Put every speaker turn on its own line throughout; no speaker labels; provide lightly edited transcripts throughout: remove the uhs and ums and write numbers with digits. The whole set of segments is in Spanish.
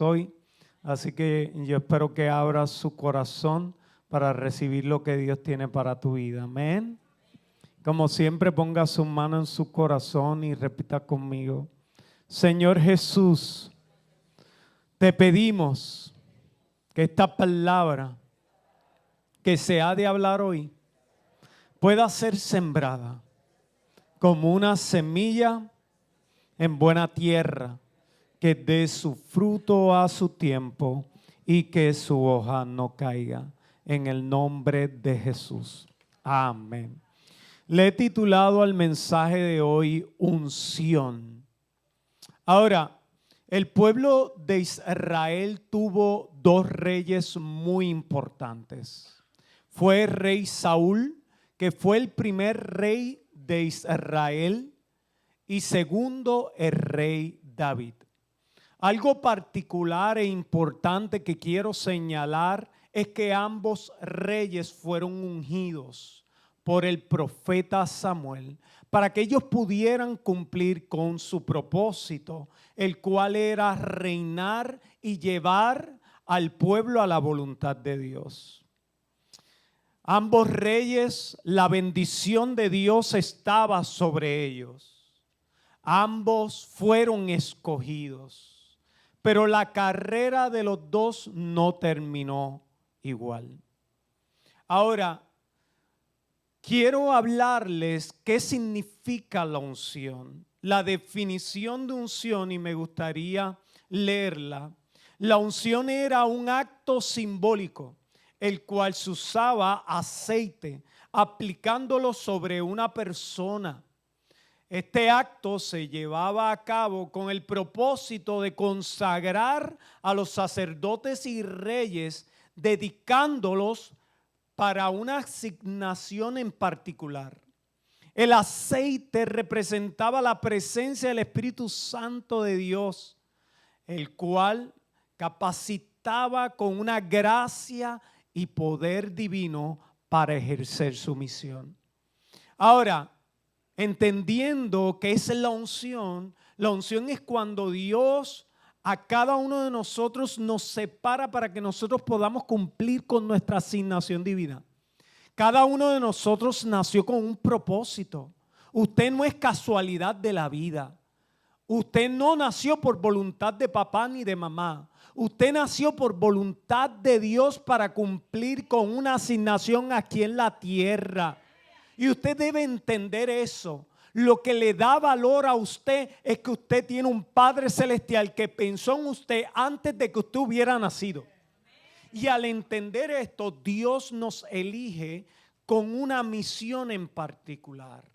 hoy. Así que yo espero que abra su corazón para recibir lo que Dios tiene para tu vida. Amén. Como siempre, ponga su mano en su corazón y repita conmigo. Señor Jesús, te pedimos que esta palabra que se ha de hablar hoy pueda ser sembrada como una semilla en buena tierra, que dé su fruto a su tiempo y que su hoja no caiga. En el nombre de Jesús. Amén. Le he titulado al mensaje de hoy unción. Ahora, el pueblo de Israel tuvo dos reyes muy importantes. Fue el rey Saúl, que fue el primer rey de Israel, y segundo, el rey David. Algo particular e importante que quiero señalar es que ambos reyes fueron ungidos por el profeta Samuel para que ellos pudieran cumplir con su propósito, el cual era reinar y llevar al pueblo a la voluntad de Dios. Ambos reyes, la bendición de Dios estaba sobre ellos. Ambos fueron escogidos. Pero la carrera de los dos no terminó igual. Ahora, quiero hablarles qué significa la unción. La definición de unción, y me gustaría leerla. La unción era un acto simbólico, el cual se usaba aceite, aplicándolo sobre una persona. Este acto se llevaba a cabo con el propósito de consagrar a los sacerdotes y reyes, dedicándolos para una asignación en particular. El aceite representaba la presencia del Espíritu Santo de Dios, el cual capacitaba con una gracia y poder divino para ejercer su misión. Ahora, entendiendo que es la unción es cuando Dios a cada uno de nosotros nos separa para que nosotros podamos cumplir con nuestra asignación divina. Cada uno de nosotros nació con un propósito. Usted no es casualidad de la vida. Usted no nació por voluntad de papá ni de mamá. Usted nació por voluntad de Dios para cumplir con una asignación aquí en la tierra. Y usted debe entender eso. Lo que le da valor a usted es que usted tiene un Padre Celestial que pensó en usted antes de que usted hubiera nacido. Y al entender esto, Dios nos elige con una misión en particular.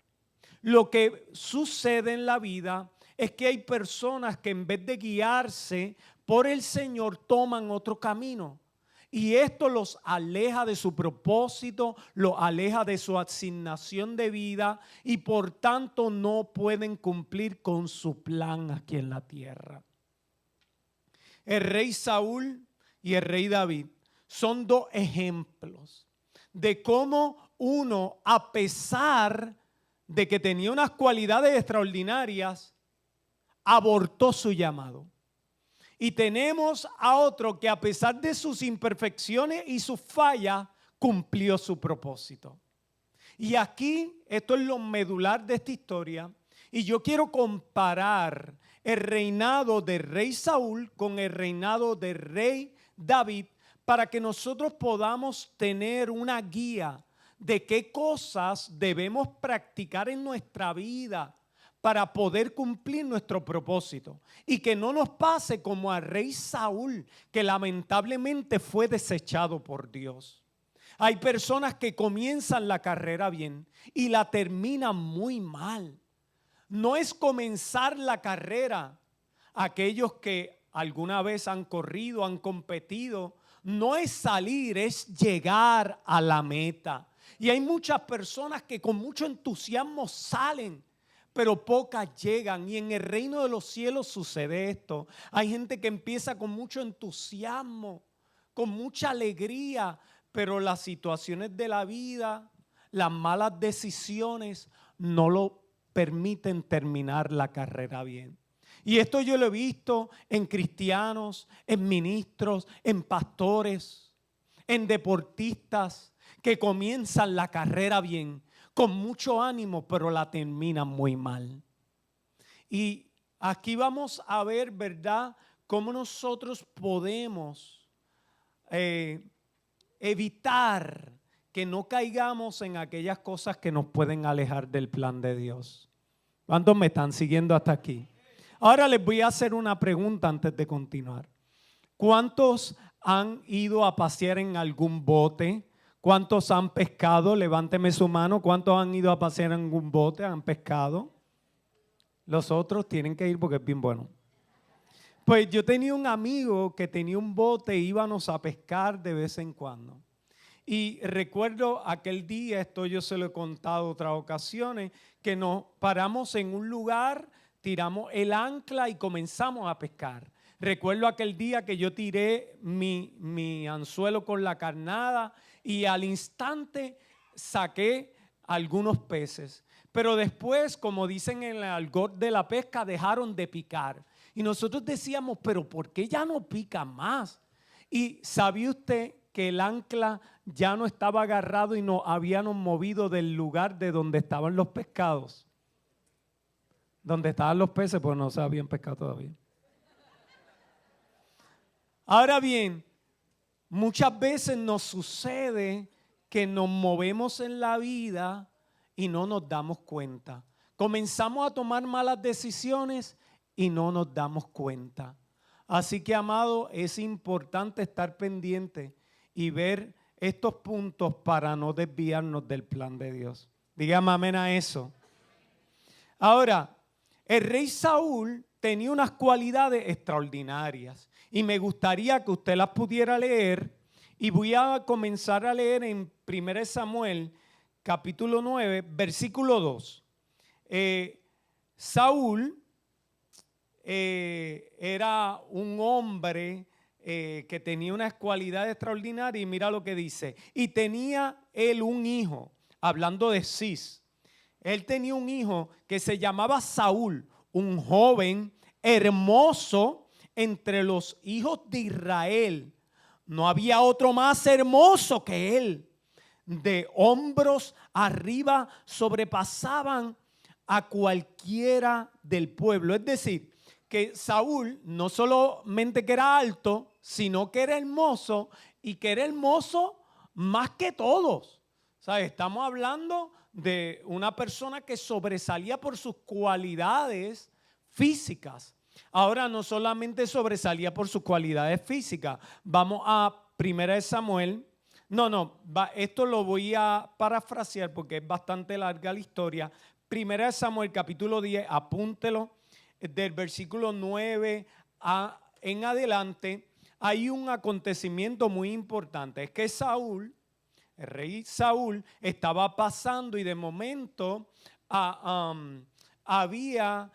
Lo que sucede en la vida es que hay personas que en vez de guiarse por el Señor toman otro camino. Y esto los aleja de su propósito, los aleja de su asignación de vida y por tanto no pueden cumplir con su plan aquí en la tierra. El rey Saúl y el rey David son dos ejemplos de cómo uno, a pesar de que tenía unas cualidades extraordinarias, abortó su llamado. Y tenemos a otro que a pesar de sus imperfecciones y sus fallas, cumplió su propósito. Y aquí, esto es lo medular de esta historia, y yo quiero comparar el reinado del rey Saúl con el reinado del rey David para que nosotros podamos tener una guía de qué cosas debemos practicar en nuestra vida para poder cumplir nuestro propósito y que no nos pase como al rey Saúl, que lamentablemente fue desechado por Dios. Hay personas que comienzan la carrera bien y la terminan muy mal. No es comenzar la carrera. Aquellos que alguna vez han corrido, han competido, no es salir, es llegar a la meta. Y hay muchas personas que con mucho entusiasmo salen, pero pocas llegan. Y en el reino de los cielos sucede esto. Hay gente que empieza con mucho entusiasmo, con mucha alegría, pero las situaciones de la vida, las malas decisiones no lo permiten terminar la carrera bien. Y esto yo lo he visto en cristianos, en ministros, en pastores, en deportistas que comienzan la carrera bien, con mucho ánimo, pero la terminan muy mal. Y aquí vamos a ver, ¿verdad?, cómo nosotros podemos evitar que no caigamos en aquellas cosas que nos pueden alejar del plan de Dios. ¿Cuántos me están siguiendo hasta aquí? Ahora les voy a hacer una pregunta antes de continuar. ¿Cuántos han ido a pasear en algún bote? ¿Cuántos han pescado? Levánteme su mano. ¿Cuántos han ido a pasear en algún bote? ¿Han pescado? Los otros tienen que ir porque es bien bueno. Pues yo tenía un amigo que tenía un bote e íbamos a pescar de vez en cuando. Y recuerdo aquel día, esto yo se lo he contado otras ocasiones, que nos paramos en un lugar, tiramos el ancla y comenzamos a pescar. Recuerdo aquel día que yo tiré mi anzuelo con la carnada y al instante saqué algunos peces. Pero después, como dicen en el argot de la pesca, dejaron de picar. Y nosotros decíamos, pero ¿por qué ya no pica más? Y ¿sabía usted que el ancla ya no estaba agarrado y nos habíamos movido del lugar de donde estaban los pescados? Donde estaban los peces, pues no se habían pescado todavía. Ahora bien, muchas veces nos sucede que nos movemos en la vida y no nos damos cuenta. Comenzamos a tomar malas decisiones y no nos damos cuenta. Así que, amado, es importante estar pendiente y ver estos puntos para no desviarnos del plan de Dios. Dígame amén a eso. Ahora, el rey Saúl tenía unas cualidades extraordinarias y me gustaría que usted las pudiera leer, y voy a comenzar a leer en 1 Samuel capítulo 9, versículo 2. Saúl era un hombre que tenía unas cualidades extraordinarias, y mira lo que dice. Y tenía él un hijo, hablando de Cis. Él tenía un hijo que se llamaba Saúl, un joven hermoso entre los hijos de Israel. No había otro más hermoso que él. De hombros arriba sobrepasaban a cualquiera del pueblo. Es decir, que Saúl no solamente que era alto, sino que era hermoso, y que era hermoso más que todos. ¿Sabes? Estamos hablando de una persona que sobresalía por sus cualidades físicas. Ahora, no solamente sobresalía por sus cualidades físicas. Vamos a 1 Samuel. Esto lo voy a parafrasear porque es bastante larga la historia. 1 Samuel capítulo 10, apúntelo, del versículo 9 en adelante. Hay un acontecimiento muy importante. Es que Saúl, el rey Saúl, estaba pasando y de momento había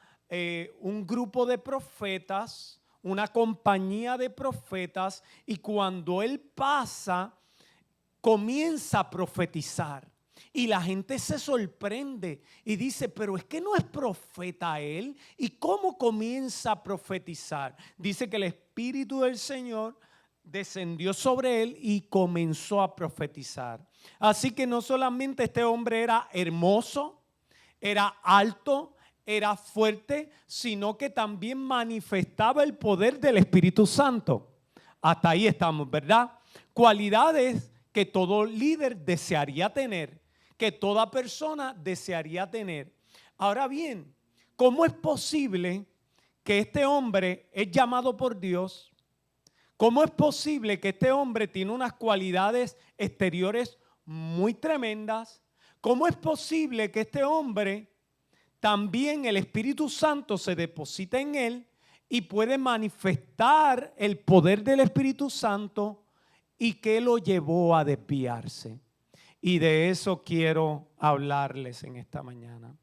un grupo de profetas, una compañía de profetas, y cuando él pasa, comienza a profetizar. Y la gente se sorprende y dice, pero es que no es profeta él. ¿Y cómo comienza a profetizar? Dice que el Espíritu del Señor descendió sobre él y comenzó a profetizar. Así que no solamente este hombre era hermoso, era alto, era fuerte, sino que también manifestaba el poder del Espíritu Santo. Hasta ahí estamos, ¿verdad? Cualidades que todo líder desearía tener, que toda persona desearía tener. Ahora bien, ¿cómo es posible que este hombre es llamado por Dios? ¿Cómo es posible que este hombre tiene unas cualidades exteriores muy tremendas? ¿Cómo es posible que este hombre también el Espíritu Santo se deposita en él y puede manifestar el poder del Espíritu Santo, y qué lo llevó a desviarse? Y de eso quiero hablarles en esta mañana.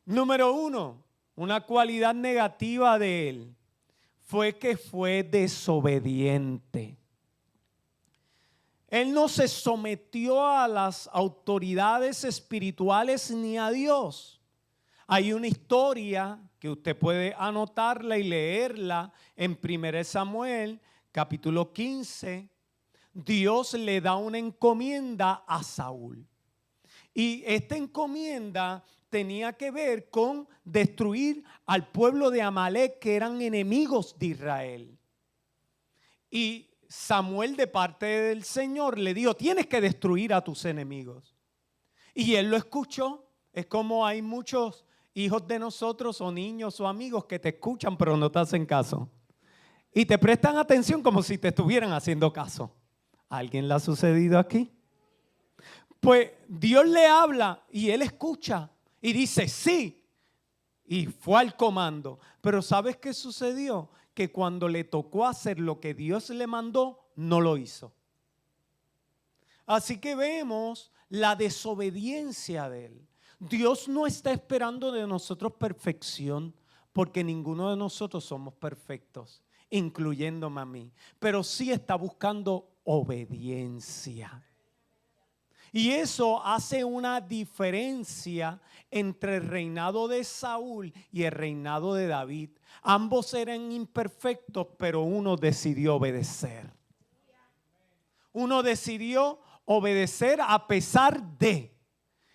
Número 1, una cualidad negativa de él fue que fue desobediente. Él no se sometió a las autoridades espirituales ni a Dios. Hay una historia que usted puede anotarla y leerla en 1 Samuel, capítulo 15. Dios le da una encomienda a Saúl. Y esta encomienda tenía que ver con destruir al pueblo de Amalek, que eran enemigos de Israel. Y Samuel, de parte del Señor, le dijo: tienes que destruir a tus enemigos. Y él lo escuchó. Es como hay muchos hijos de nosotros o niños o amigos que te escuchan pero no te hacen caso. Y te prestan atención como si te estuvieran haciendo caso. ¿A alguien le ha sucedido aquí? Pues Dios le habla y él escucha y dice sí. Y fue al comando. Pero ¿sabes qué sucedió? Que cuando le tocó hacer lo que Dios le mandó, no lo hizo. Así que vemos la desobediencia de él. Dios no está esperando de nosotros perfección, porque ninguno de nosotros somos perfectos, incluyéndome a mí. Pero sí está buscando obediencia. Y eso hace una diferencia entre el reinado de Saúl y el reinado de David. Ambos eran imperfectos, pero uno decidió obedecer. Uno decidió obedecer a pesar de.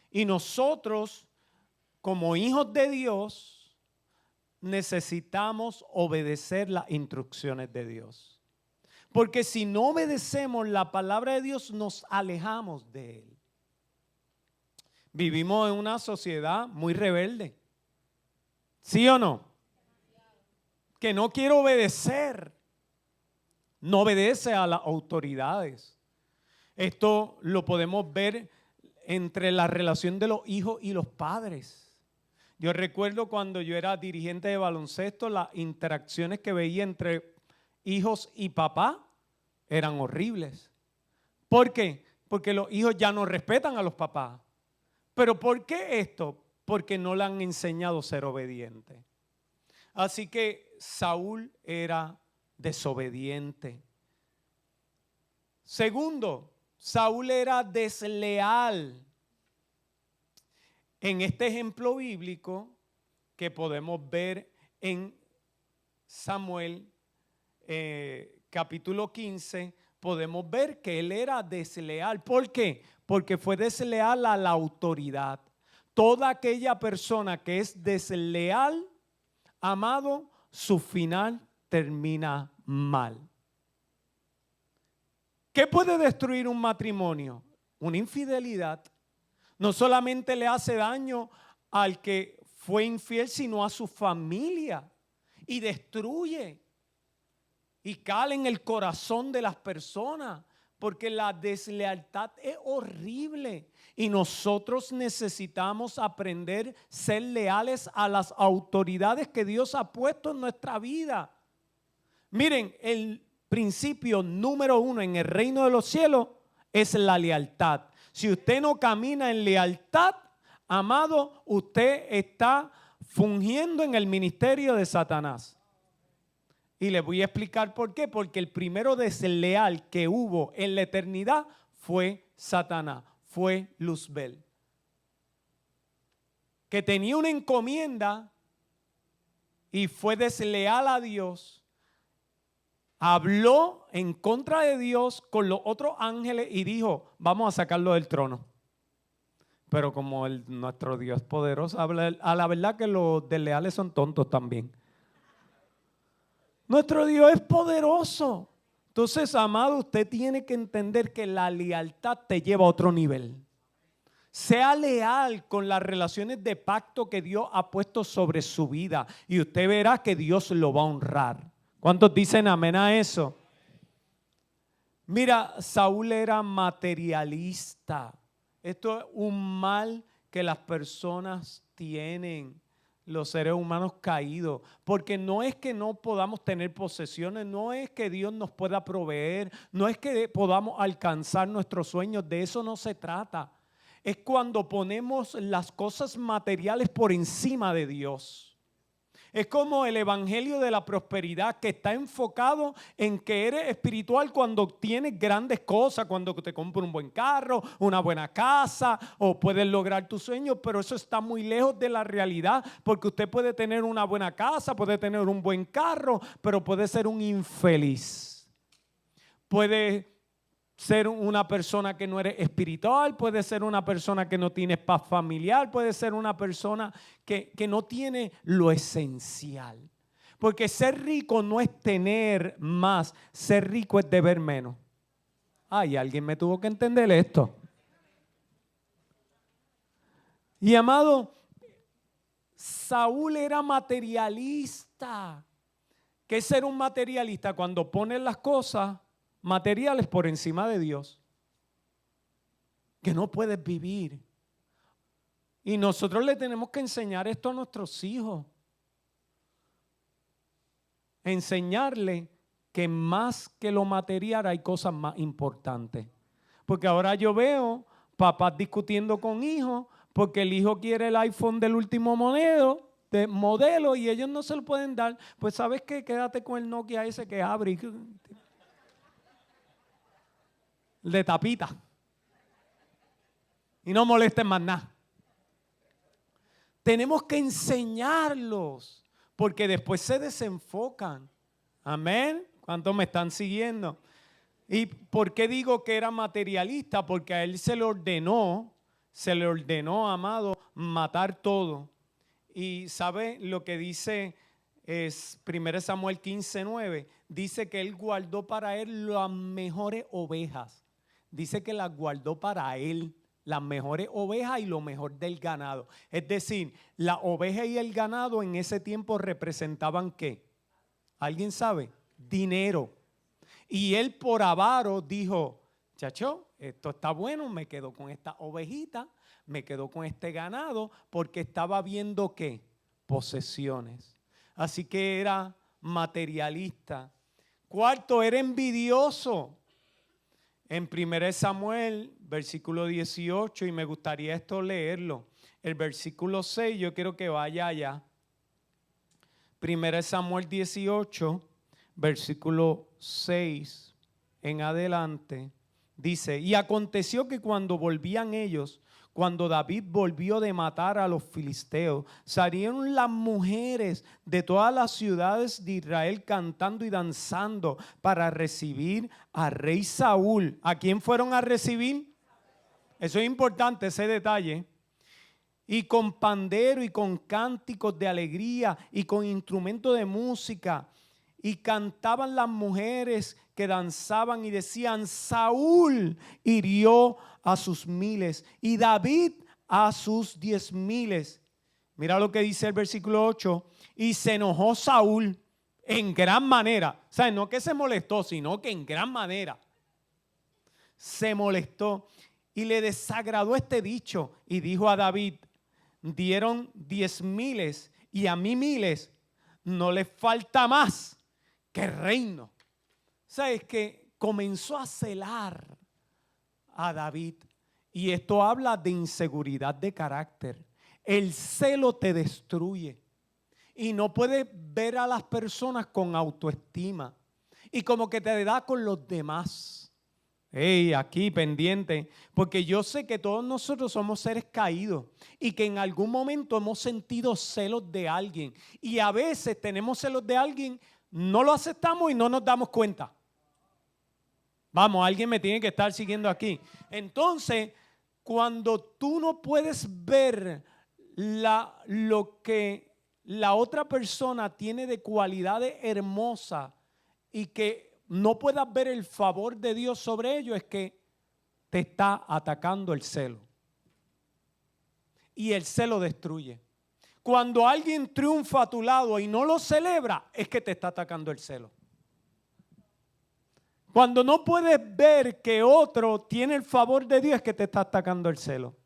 Y nosotros, como hijos de Dios, necesitamos obedecer las instrucciones de Dios. Porque si no obedecemos la palabra de Dios, nos alejamos de Él. Vivimos en una sociedad muy rebelde. ¿Sí o no? Que no quiere obedecer. No obedece a las autoridades. Esto lo podemos ver entre la relación de los hijos y los padres. Yo recuerdo cuando yo era dirigente de baloncesto, las interacciones que veía entre hijos y papá eran horribles. ¿Por qué? Porque los hijos ya no respetan a los papás. ¿Pero por qué esto? Porque no le han enseñado a ser obediente. Así que Saúl era desobediente. Segundo, Saúl era desleal. En este ejemplo bíblico que podemos ver en Samuel capítulo 15, podemos ver que él era desleal. ¿Por qué? Porque fue desleal a la autoridad. Toda aquella persona que es desleal, amado, su final termina mal. ¿Qué puede destruir un matrimonio? Una infidelidad. No solamente le hace daño al que fue infiel, sino a su familia. Y destruye. Y cala en el corazón de las personas. Porque la deslealtad es horrible. Y nosotros necesitamos aprender a ser leales a las autoridades que Dios ha puesto en nuestra vida. Miren, el principio número 1 en el reino de los cielos es la lealtad. Si usted no camina en lealtad, amado, usted está fungiendo en el ministerio de Satanás. Y les voy a explicar por qué. Porque el primero desleal que hubo en la eternidad fue Satanás, fue Luzbel. Que tenía una encomienda y fue desleal a Dios. Habló en contra de Dios con los otros ángeles y dijo: vamos a sacarlo del trono. Pero como nuestro Dios poderoso habla, a la verdad que los desleales son tontos también. Nuestro Dios es poderoso. Entonces, amado, usted tiene que entender que la lealtad te lleva a otro nivel. Sea leal con las relaciones de pacto que Dios ha puesto sobre su vida y usted verá que Dios lo va a honrar. ¿Cuántos dicen amén a eso? Mira, Saúl era materialista. Esto es un mal que las personas tienen, los seres humanos caídos. Porque no es que no podamos tener posesiones, no es que Dios nos pueda proveer, no es que podamos alcanzar nuestros sueños, de eso no se trata. Es cuando ponemos las cosas materiales por encima de Dios. Es como el evangelio de la prosperidad que está enfocado en que eres espiritual cuando tienes grandes cosas, cuando te compras un buen carro, una buena casa o puedes lograr tus sueños, pero eso está muy lejos de la realidad, porque usted puede tener una buena casa, puede tener un buen carro, pero puede ser un infeliz. Puede ser una persona que no eres espiritual, puede ser una persona que no tiene paz familiar, puede ser una persona que no tiene lo esencial. Porque ser rico no es tener más, ser rico es deber menos. Ay, alguien me tuvo que entender esto. Y amado, Saúl era materialista. ¿Qué es ser un materialista? Cuando pones las cosas materiales por encima de Dios, que no puedes vivir. Y nosotros le tenemos que enseñar esto a nuestros hijos. Enseñarle que más que lo material hay cosas más importantes. Porque ahora yo veo papás discutiendo con hijos porque el hijo quiere el iPhone del último modelo y ellos no se lo pueden dar. Pues ¿sabes qué? Quédate con el Nokia ese que abre y de tapita. Y no molesten más nada. Tenemos que enseñarlos porque después se desenfocan. Amén. ¿Cuántos me están siguiendo? ¿Y por qué digo que era materialista? Porque a él se le ordenó, amado, matar todo. Y ¿sabe lo que dice? Es 1 Samuel 15:9. Dice que él guardó para él las mejores ovejas. Dice que las guardó para él, las mejores ovejas y lo mejor del ganado. Es decir, la oveja y el ganado en ese tiempo representaban ¿qué? ¿Alguien sabe? Dinero. Y él por avaro dijo, chacho, esto está bueno, me quedo con esta ovejita, me quedo con este ganado, porque estaba viendo ¿qué? Posesiones. Así que era materialista. Cuarto, era envidioso. En 1 Samuel, versículo 18, y me gustaría esto leerlo. El versículo 6, yo quiero que vaya allá. 1 Samuel 18, versículo 6 en adelante, dice: y aconteció que cuando volvían ellos, cuando David volvió de matar a los filisteos, salieron las mujeres de todas las ciudades de Israel cantando y danzando para recibir al rey Saúl. ¿A quién fueron a recibir? Eso es importante, ese detalle. Y con pandero y con cánticos de alegría y con instrumentos de música. Y cantaban las mujeres que danzaban y decían: Saúl hirió a sus miles y David a sus 10,000. Mira lo que dice el versículo 8. Y se enojó Saúl en gran manera. O sea, no que se molestó, sino que en gran manera se molestó. Y le desagradó este dicho y dijo a David: dieron 10,000 y a mí 1,000, no les falta más que reino. ¿Sabes? Que comenzó a celar a David. Y esto habla de inseguridad de carácter. El celo te destruye. Y no puedes ver a las personas con autoestima. Y como que te da con los demás. Hey, aquí pendiente, porque yo sé que todos nosotros somos seres caídos y que en algún momento hemos sentido celos de alguien. Y a veces tenemos celos de alguien, no lo aceptamos y no nos damos cuenta. Vamos, alguien me tiene que estar siguiendo aquí. Entonces, cuando tú no puedes ver lo que la otra persona tiene de cualidades hermosas y que no puedas ver el favor de Dios sobre ello, es que te está atacando el celo. Y el celo destruye. Cuando alguien triunfa a tu lado y no lo celebra, es que te está atacando el celo. Cuando no puedes ver que otro tiene el favor de Dios, es que te está atacando el celo.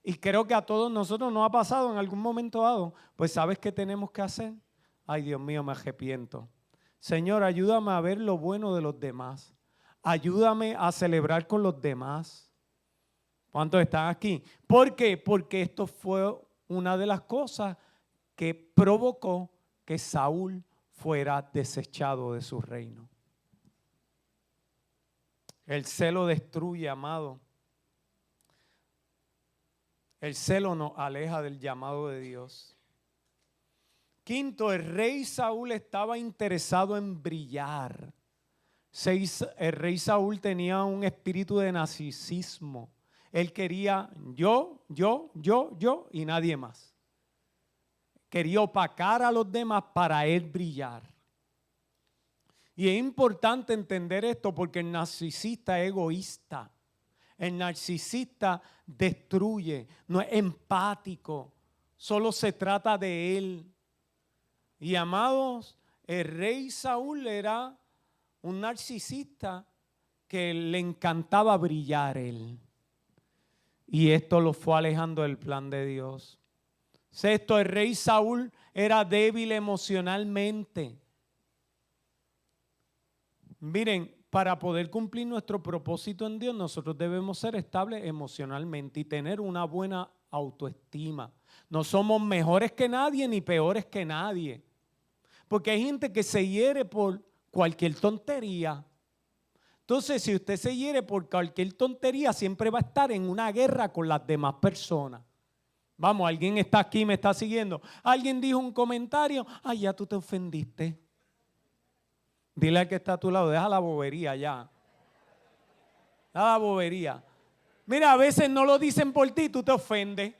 Y creo que a todos nosotros nos ha pasado en algún momento dado. Pues ¿sabes qué tenemos que hacer? Ay, Dios mío, me arrepiento. Señor, ayúdame a ver lo bueno de los demás. Ayúdame a celebrar con los demás. ¿Cuántos están aquí? ¿Por qué? Porque esto fue una de las cosas que provocó que Saúl fuera desechado de su reino. El celo destruye, amado. El celo nos aleja del llamado de Dios. Quinto, el rey Saúl estaba interesado en brillar. El rey Saúl tenía un espíritu de narcisismo. Él quería yo y nadie más. Quería opacar a los demás para él brillar. Y es importante entender esto porque el narcisista es egoísta. El narcisista destruye, no es empático, solo se trata de él. Y amados, el rey Saúl era un narcisista que le encantaba brillar él. Y esto lo fue alejando del plan de Dios. Sexto, el rey Saúl era débil emocionalmente. Miren, para poder cumplir nuestro propósito en Dios, nosotros debemos ser estables emocionalmente y tener una buena autoestima. No somos mejores que nadie ni peores que nadie. Porque hay gente que se hiere por cualquier tontería. Entonces, si usted se hiere por cualquier tontería, siempre va a estar en una guerra con las demás personas. Vamos, alguien está aquí, me está siguiendo. Alguien dijo un comentario, ay, ya tú te ofendiste. Dile al que está a tu lado, deja la bobería ya. Deja la bobería. Mira, a veces no lo dicen por ti, tú te ofendes.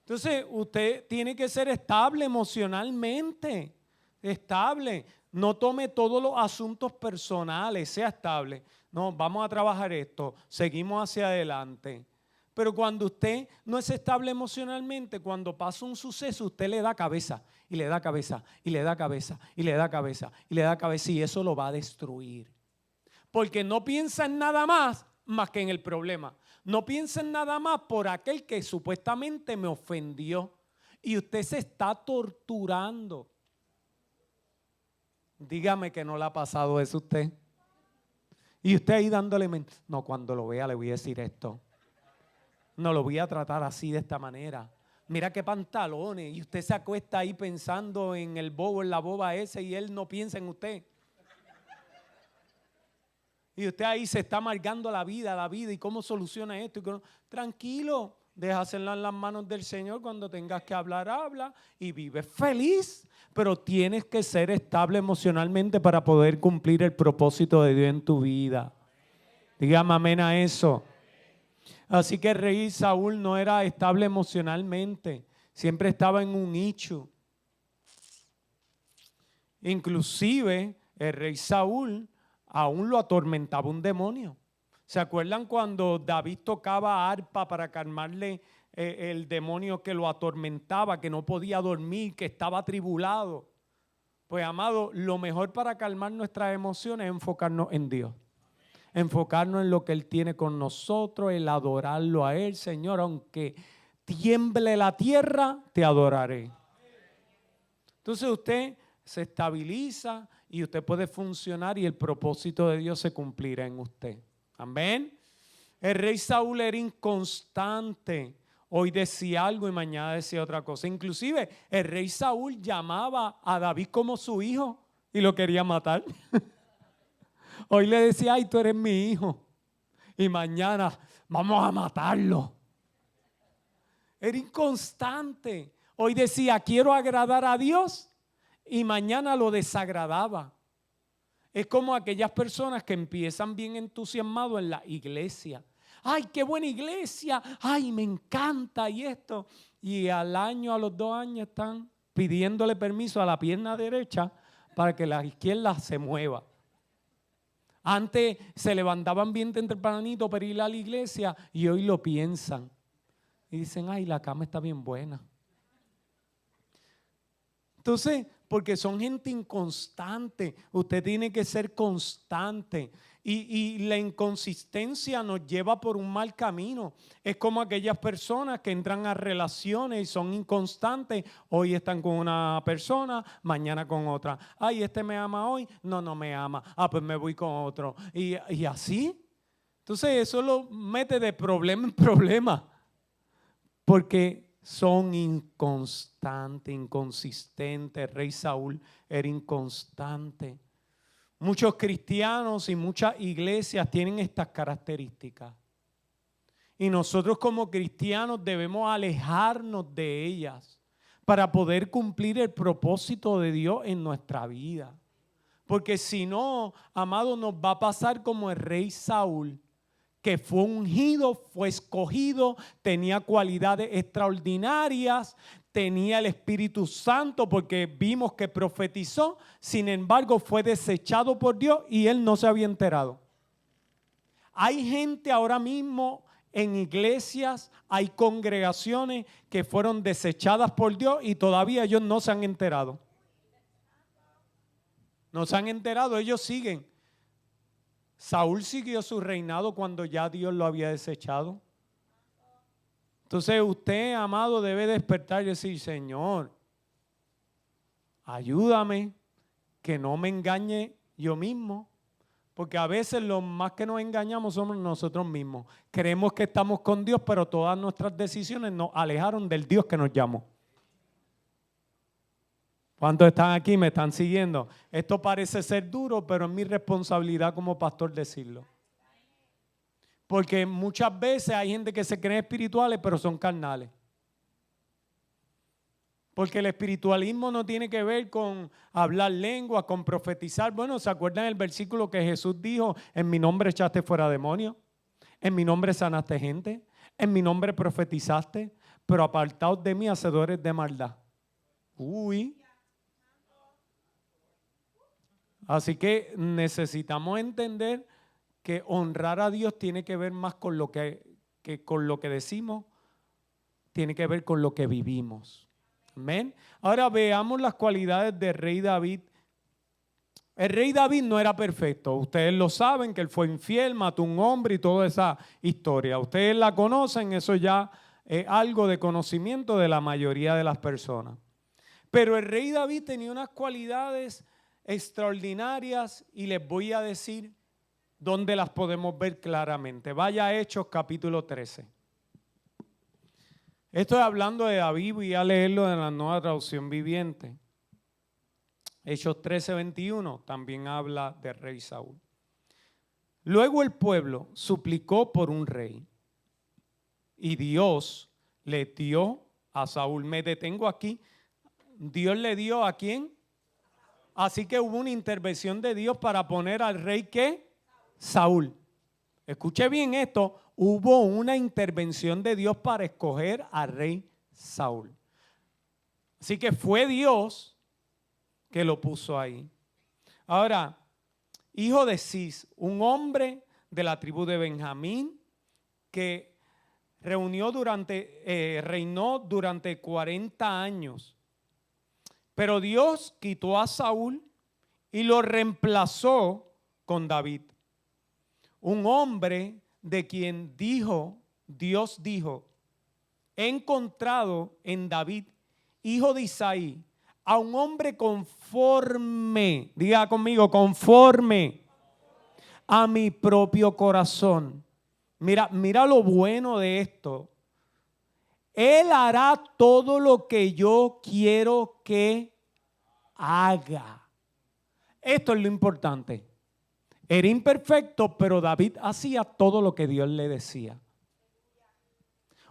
Entonces, usted tiene que ser estable emocionalmente. Estable. No tome todos los asuntos personales, sea estable. No, vamos a trabajar esto, seguimos hacia adelante. Pero cuando usted no es estable emocionalmente, cuando pasa un suceso, usted le da cabeza, y le da cabeza, y le da cabeza, y le da cabeza, y le da cabeza, y eso lo va a destruir. Porque no piensa en nada más que en el problema. No piensa en nada más por aquel que supuestamente me ofendió. Y usted se está torturando. Dígame que no le ha pasado eso a usted. Y usted ahí dándole mente. No, cuando lo vea le voy a decir esto. No lo voy a tratar así de esta manera. Mira qué pantalones. Y usted se acuesta ahí pensando en el bobo, en la boba ese, y él no piensa en usted. Y usted ahí se está amargando la vida. ¿Y cómo soluciona esto? Tranquilo, déjasela en las manos del Señor. Cuando tengas que hablar, habla y vive feliz. Pero tienes que ser estable emocionalmente para poder cumplir el propósito de Dios en tu vida. Dígame amén a eso. Así que el rey Saúl no era estable emocionalmente. Siempre estaba en un nicho. Inclusive el rey Saúl aún lo atormentaba un demonio. ¿Se acuerdan cuando David tocaba arpa para calmarle el demonio que lo atormentaba, que no podía dormir, que estaba atribulado? Pues amado, lo mejor para calmar nuestras emociones es enfocarnos en Dios. Enfocarnos en lo que Él tiene con nosotros, el adorarlo a Él. Señor, aunque tiemble la tierra, te adoraré. Entonces usted se estabiliza y usted puede funcionar y el propósito de Dios se cumplirá en usted. Amén. El rey Saúl era inconstante. Hoy decía algo y mañana decía otra cosa. Inclusive el rey Saúl llamaba a David como su hijo y lo quería matar. Hoy le decía, ay, tú eres mi hijo. Y mañana vamos a matarlo. Era inconstante. Hoy decía, quiero agradar a Dios. Y mañana lo desagradaba. Es como aquellas personas que empiezan bien entusiasmados en la iglesia. Ay, qué buena iglesia. Ay, me encanta y esto. Y al año, a los 2 años están pidiéndole permiso a la pierna derecha para que la izquierda se mueva. Antes se levantaban bien tempranito para ir a la iglesia y hoy lo piensan. Y dicen, ay, la cama está bien buena. Entonces, porque son gente inconstante, usted tiene que ser constante. Y la inconsistencia nos lleva por un mal camino. Es como aquellas personas que entran a relaciones y son inconstantes. Hoy están con una persona, mañana con otra. Ay, este me ama hoy, no me ama. Ah, pues me voy con otro. Y así. Entonces eso lo mete de problema en problema. Porque son inconstantes, inconsistentes. El rey Saúl era inconstante. Muchos cristianos y muchas iglesias tienen estas características. Y nosotros como cristianos debemos alejarnos de ellas para poder cumplir el propósito de Dios en nuestra vida. Porque si no, amado, nos va a pasar como el rey Saúl, que fue ungido, fue escogido, tenía cualidades extraordinarias, tenía el Espíritu Santo porque vimos que profetizó, sin embargo fue desechado por Dios y él no se había enterado. Hay gente ahora mismo en iglesias, hay congregaciones que fueron desechadas por Dios y todavía ellos no se han enterado. No se han enterado, ellos siguen. Saúl siguió su reinado cuando ya Dios lo había desechado. Entonces usted, amado, debe despertar y decir, Señor, ayúdame que no me engañe yo mismo. Porque a veces lo más que nos engañamos somos nosotros mismos. Creemos que estamos con Dios, pero todas nuestras decisiones nos alejaron del Dios que nos llamó. ¿Cuántos están aquí? ¿Me están siguiendo? Esto parece ser duro, pero es mi responsabilidad como pastor decirlo. Porque muchas veces hay gente que se cree espirituales, pero son carnales. Porque el espiritualismo no tiene que ver con hablar lengua, con profetizar. Bueno, ¿se acuerdan el versículo que Jesús dijo? En mi nombre echaste fuera demonios, en mi nombre sanaste gente, en mi nombre profetizaste, pero apartaos de mí, hacedores de maldad. Uy. Así que necesitamos entender que honrar a Dios tiene que ver más con lo que con lo que decimos, tiene que ver con lo que vivimos. Amén. Ahora veamos las cualidades del rey David. El rey David no era perfecto. Ustedes lo saben que él fue infiel, mató a un hombre y toda esa historia. Ustedes la conocen, eso ya es algo de conocimiento de la mayoría de las personas. Pero el rey David tenía unas cualidades extraordinarias y les voy a decir dónde las podemos ver claramente. Vaya a Hechos capítulo 13. Estoy hablando de David, voy a leerlo en la Nueva Traducción Viviente. Hechos 13:21 también habla del rey Saúl. Luego el pueblo suplicó por un rey y Dios le dio a Saúl. Me detengo aquí. Dios le dio ¿a quién? Así que hubo una intervención de Dios para poner al rey ¿qué? Saúl. Escuche bien esto. Hubo una intervención de Dios para escoger al rey Saúl. Así que fue Dios que lo puso ahí. Ahora, hijo de Cis, un hombre de la tribu de Benjamín que reinó durante 40 años. Pero Dios quitó a Saúl y lo reemplazó con David. Un hombre de quien Dios dijo, he encontrado en David, hijo de Isaí, a un hombre conforme, diga conmigo, conforme a mi propio corazón. Mira lo bueno de esto. Él hará todo lo que yo quiero que haga. Esto es lo importante. Era imperfecto, pero David hacía todo lo que Dios le decía.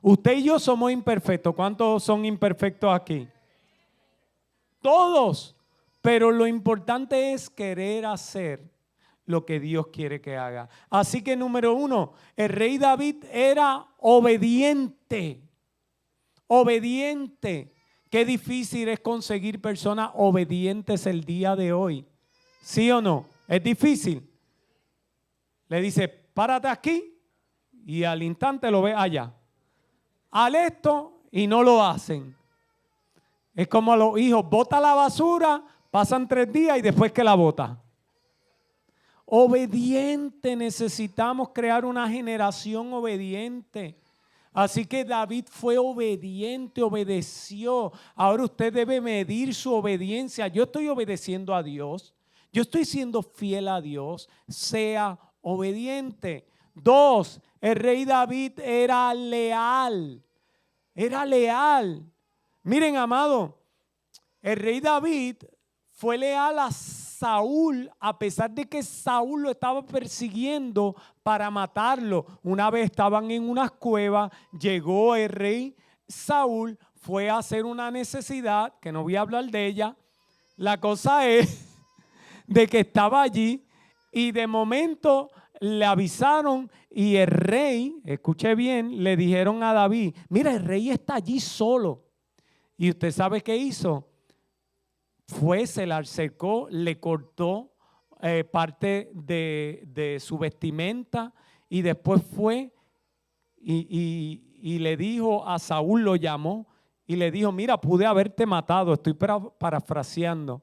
Usted y yo somos imperfectos. ¿Cuántos son imperfectos aquí? Todos. Pero lo importante es querer hacer lo que Dios quiere que haga. Así que número 1, el rey David era obediente. Obediente. Qué difícil es conseguir personas obedientes el día de hoy. ¿Sí o no? Es difícil. Le dice, párate aquí y al instante lo ve allá. Al esto y no lo hacen. Es como a los hijos, bota la basura, pasan 3 días y después que la bota. Obediente, necesitamos crear una generación obediente. Así que David fue obediente, obedeció. Ahora usted debe medir su obediencia. Yo estoy obedeciendo a Dios. Yo estoy siendo fiel a Dios. Sea obediente. 2, el rey David era leal. Era leal. Miren, amado, el rey David fue leal a Saúl a pesar de que Saúl lo estaba persiguiendo para matarlo. Una vez estaban en unas cuevas, llegó el rey Saúl, fue a hacer una necesidad, que no voy a hablar de ella. La cosa es de que estaba allí y de momento le avisaron y el rey, escuche bien, le dijeron a David, mira, el rey está allí solo. Y usted sabe qué hizo. Fue, se le acercó, le cortó parte de su vestimenta y después fue y le dijo a Saúl, lo llamó y le dijo, mira, pude haberte matado, estoy parafraseando.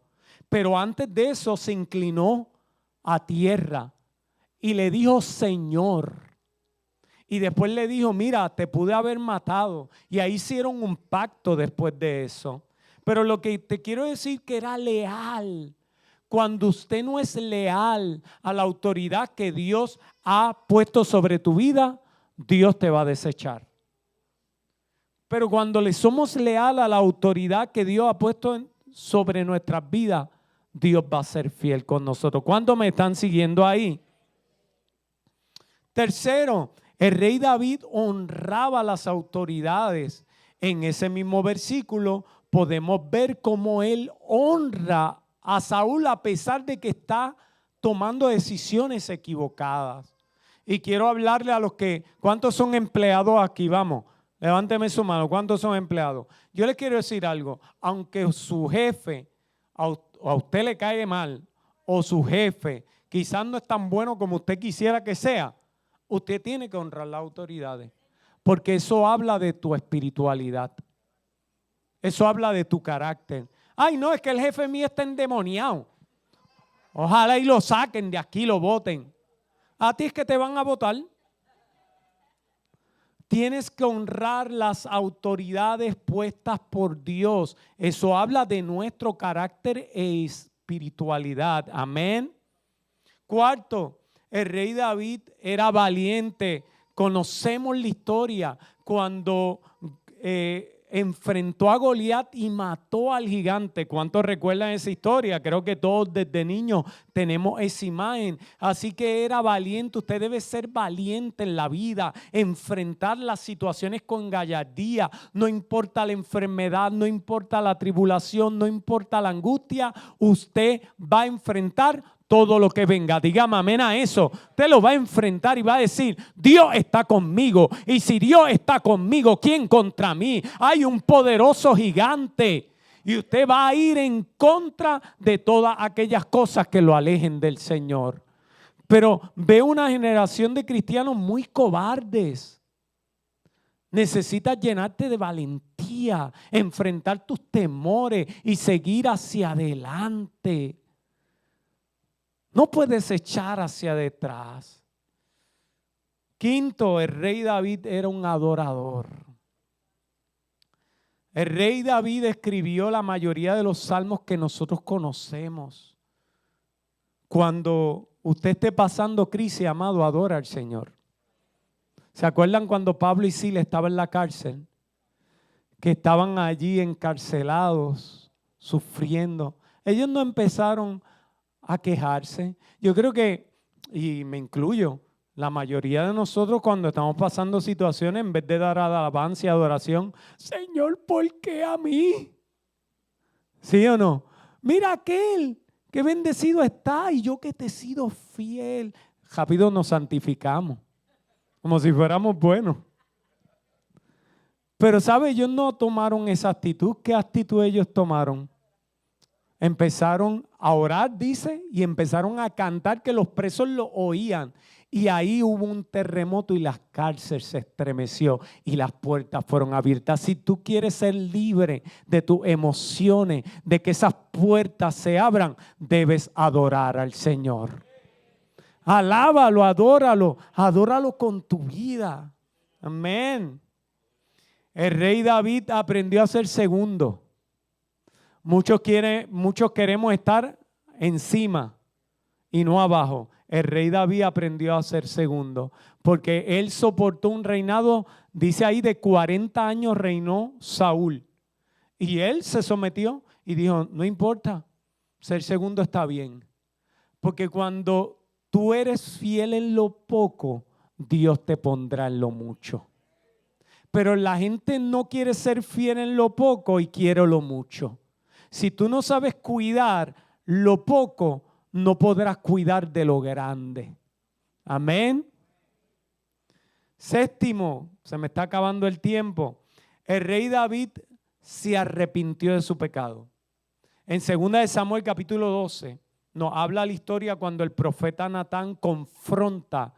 Pero antes de eso se inclinó a tierra y le dijo, Señor. Y después le dijo, mira, te pude haber matado. Y ahí hicieron un pacto después de eso. Pero lo que te quiero decir que era leal. Cuando usted no es leal a la autoridad que Dios ha puesto sobre tu vida, Dios te va a desechar. Pero cuando le somos leal a la autoridad que Dios ha puesto sobre nuestras vidas, Dios va a ser fiel con nosotros. ¿Cuántos me están siguiendo ahí? Tercero, el rey David honraba a las autoridades. En ese mismo versículo podemos ver cómo él honra a Saúl a pesar de que está tomando decisiones equivocadas. Y quiero hablarle a los que, ¿cuántos son empleados aquí? Vamos, levánteme su mano, ¿cuántos son empleados? Yo les quiero decir algo, aunque su jefe a usted le cae mal o su jefe quizás no es tan bueno como usted quisiera que sea, usted tiene que honrar las autoridades, porque eso habla de tu espiritualidad. Eso habla de tu carácter. Ay, no, es que el jefe mío está endemoniado. Ojalá y lo saquen de aquí, lo voten. A ti es que te van a votar. Tienes que honrar las autoridades puestas por Dios. Eso habla de nuestro carácter e espiritualidad. Amén. Cuarto, el rey David era valiente. Conocemos la historia cuando enfrentó a Goliat y mató al gigante. ¿Cuántos recuerdan esa historia? Creo que todos desde niños tenemos esa imagen. Así que era valiente. Usted debe ser valiente en la vida, enfrentar las situaciones con gallardía. No importa la enfermedad, no importa la tribulación, no importa la angustia. Usted va a enfrentar todo lo que venga. Dígame amén a eso. Usted lo va a enfrentar y va a decir, Dios está conmigo. Y si Dios está conmigo, ¿quién contra mí? Hay un poderoso gigante. Y usted va a ir en contra de todas aquellas cosas que lo alejen del Señor. Pero veo una generación de cristianos muy cobardes. Necesitas llenarte de valentía, enfrentar tus temores y seguir hacia adelante. No puedes echar hacia detrás. Quinto, el rey David era un adorador. El rey David escribió la mayoría de los salmos que nosotros conocemos. Cuando usted esté pasando crisis, amado, adora al Señor. ¿Se acuerdan cuando Pablo y Silas estaban en la cárcel? Que estaban allí encarcelados, sufriendo. Ellos no empezaron a quejarse. Yo creo que, y me incluyo, la mayoría de nosotros cuando estamos pasando situaciones, en vez de dar alabanza y adoración, Señor, ¿por qué a mí? ¿Sí o no? Mira aquel, que bendecido está y yo que te he sido fiel. Rápido nos santificamos, como si fuéramos buenos. Pero ¿sabe? Ellos no tomaron esa actitud. ¿Qué actitud ellos tomaron? Empezaron a orar, dice, y empezaron a cantar que los presos lo oían. Y ahí hubo un terremoto y la cárcel se estremeció y las puertas fueron abiertas. Si tú quieres ser libre de tus emociones, de que esas puertas se abran, debes adorar al Señor. Alábalo, adóralo con tu vida. Amén. El rey David aprendió a ser segundo. Muchos queremos estar encima y no abajo. el rey David aprendió a ser segundo, porque él soportó un reinado, dice ahí, de 40 años reinó Saúl. Y él se sometió y dijo, no importa, ser segundo está bien. Porque cuando tú eres fiel en lo poco, Dios te pondrá en lo mucho. Pero la gente no quiere ser fiel en lo poco y quiere lo mucho. Si tú no sabes cuidar lo poco, no podrás cuidar de lo grande. Amén. Séptimo, se me está acabando el tiempo. El rey David se arrepintió de su pecado. En 2 de Samuel capítulo 12 nos habla la historia cuando el profeta Natán confronta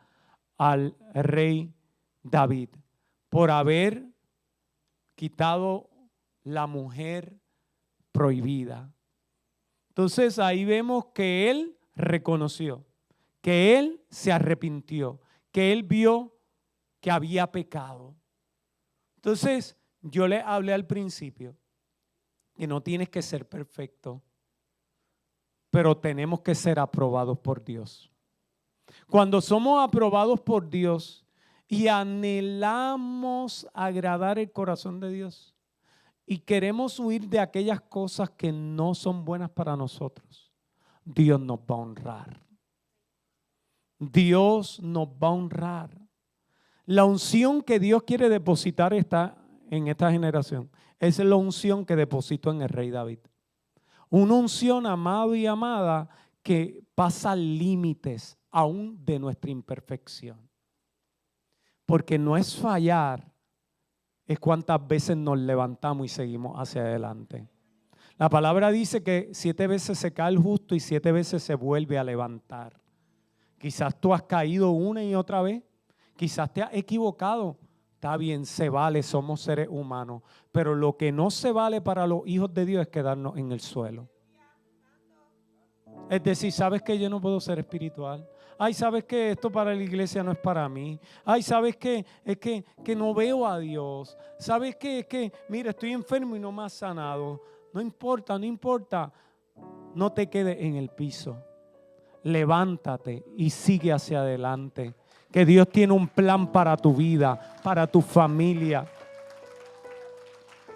al rey David por haber quitado la mujer prohibida. Entonces ahí vemos que él reconoció, que él se arrepintió, que él vio que había pecado. Entonces yo le hablé al principio que no tienes que ser perfecto, pero tenemos que ser aprobados por Dios. Cuando somos aprobados por Dios y anhelamos agradar el corazón de Dios y queremos huir de aquellas cosas que no son buenas para nosotros, Dios nos va a honrar. Dios nos va a honrar. La unción que Dios quiere depositar en esta generación es la unción que depositó en el rey David. Una unción, amado y amada, que pasa límites aún de nuestra imperfección. Porque no es fallar, es cuántas veces nos levantamos y seguimos hacia adelante. La palabra dice que 7 veces se cae el justo y 7 veces se vuelve a levantar. Quizás tú has caído una y otra vez, quizás te has equivocado. Está bien, se vale, somos seres humanos. Pero lo que no se vale para los hijos de Dios es quedarnos en el suelo. Es decir, ¿sabes que yo no puedo ser espiritual? Ay, ¿sabes que esto para la iglesia no es para mí? Ay, ¿sabes que es que no veo a Dios? ¿Sabes que es que, mira, estoy enfermo y no me has sanado? No importa, no importa. No te quedes en el piso. Levántate y sigue hacia adelante. Que Dios tiene un plan para tu vida, para tu familia.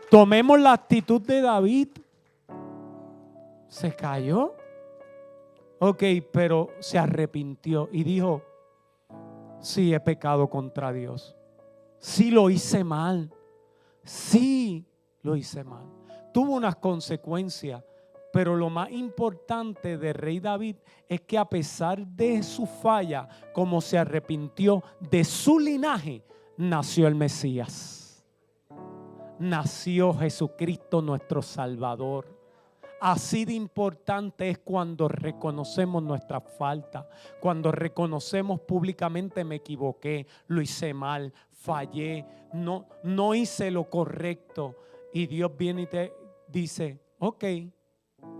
Tomemos la actitud de David. Se cayó. Ok, pero se arrepintió y dijo, sí, he pecado contra Dios. Sí, lo hice mal. Sí, lo hice mal. Tuvo unas consecuencias, pero lo más importante de rey David es que a pesar de su falla, como se arrepintió de su linaje, nació el Mesías. Nació Jesucristo nuestro Salvador. Así de importante es cuando reconocemos nuestra falta, cuando reconocemos públicamente me equivoqué, lo hice mal, fallé, no hice lo correcto. Y Dios viene y te dice, ok,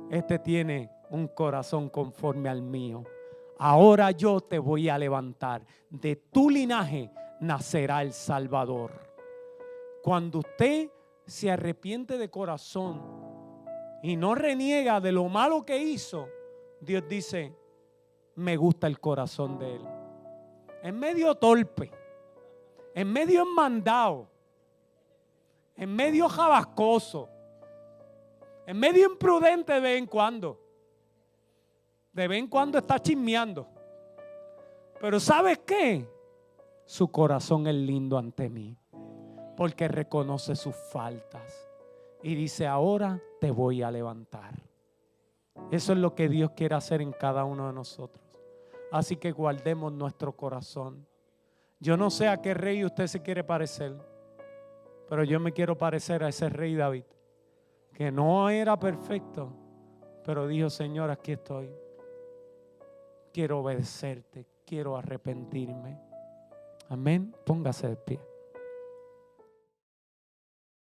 este tiene un corazón conforme al mío. Ahora yo te voy a levantar. De tu linaje nacerá el Salvador. Cuando usted se arrepiente de corazón y no reniega de lo malo que hizo, Dios dice, me gusta el corazón de él. Es medio torpe, es medio enmandado, es medio jabascoso, es medio imprudente de vez en cuando. De vez en cuando está chismeando. Pero ¿sabes qué? Su corazón es lindo ante mí, porque reconoce sus faltas y dice, ahora te voy a levantar. Eso es lo que Dios quiere hacer en cada uno de nosotros. Así que guardemos nuestro corazón. Yo no sé a qué rey usted se quiere parecer, pero yo me quiero parecer a ese rey David, que no era perfecto, pero dijo, Señor, aquí estoy. Quiero obedecerte, quiero arrepentirme. Amén. Póngase de pie.